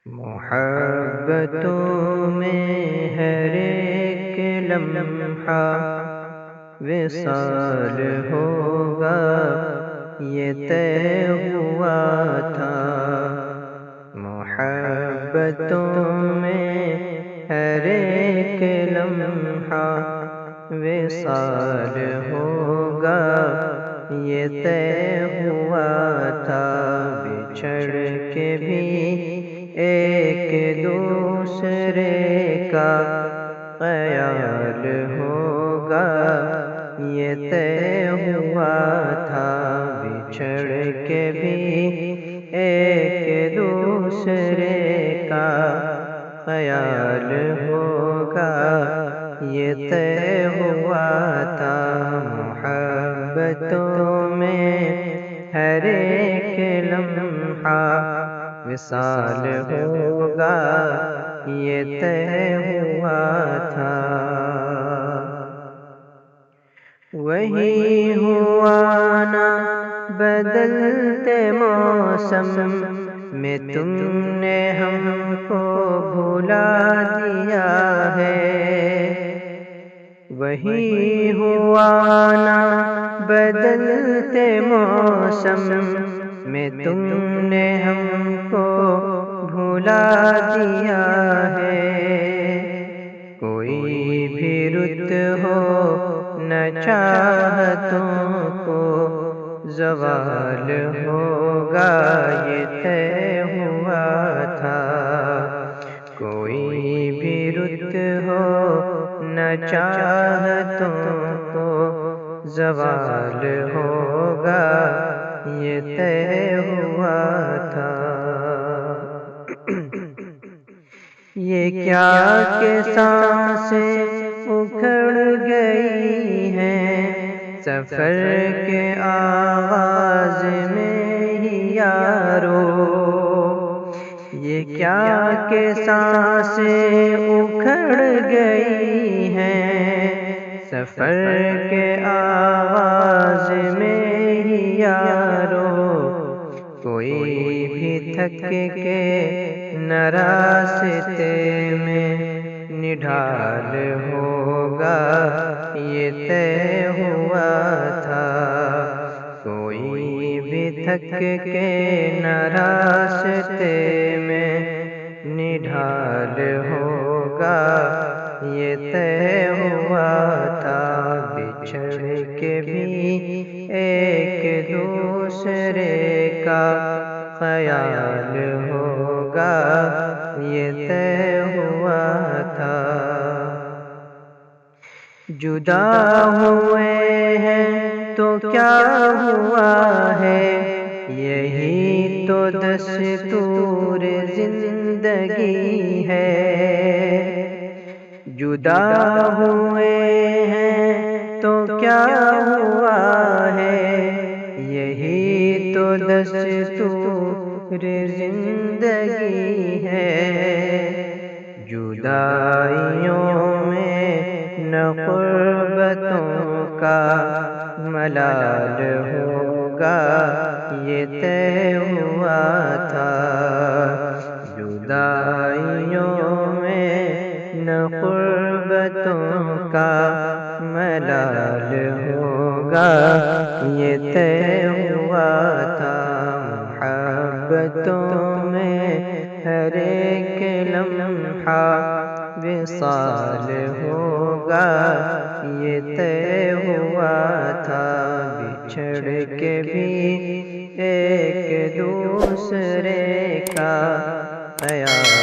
محبتوں میں ہر ایک لمحہ وصال ہوگا، یہ طے ہوا تھا۔ محبتوں میں ہر ایک لمحہ وصال ہوگا، یہ طے ہوا تھا۔ بچھڑ کے بھی ایک دوسرے کا خیال ہوگا، یہ طے ہوا تھا۔ بچھڑ کے بھی ایک دوسرے کا خیال ہوگا، یہ طے ہوا تھا۔ محبتوں میں ہر ایک لمحہ وصال ہوگا، یہ طے ہوا تھا۔ وہی ہوا نا بدلتے موسم میں تم نے ہم کو بھلا دیا ہے۔ وہی ہوا نا بدلتے موسم میں تم نے ہم کو بھلا دیا ہے۔ کوئی بھی رت ہو نہ چاہتوں کو زوال ہوگا، یہ طے ہوا تھا۔ کوئی بھی رت ہو نہ چاہتوں کو زوال ہوگا، یہ طے ہوا تھا۔ یہ کیا کہ سانسیں اکھڑ گئی ہیں سفر کے آغاز میں ہی یارو۔ یہ کیا کہ سانسیں اکھڑ گئی ہیں سفر کے آغاز میں ہی یارو۔ کوئی بھی تھک کے نہ راستے میں نڈھال ہوگا، یہ طے ہوا تھا۔ کوئی بھی تھک کے نہ راستے میں نڈھال ہوگا، یہ طے ہوا تھا۔ بچھڑ کے بھی ایک دوسرے کا خیال ہوگا، یہ طے ہوا تھا۔ جدا ہوئے ہیں تو کیا ہوا ہے، یہی تو دستور زندگی ہے۔ جدا ہوئے ہیں تو کیا ہوا ہے، یہی تو دستور زندگی ہے۔ جدائیوں میں نہ قربتوں کا ملال ہوگا، یہ طے ہوا تھا۔ جدائیوں میں نہ قربتوں کا ملال ہوگا، یہ طے ہوا تھا۔ محبتوں میں ہر ایک لمحہ وصال ہوگا، یہ طے ہوا تھا۔ بچھڑ کے بھی ایک دوسرے کا خیال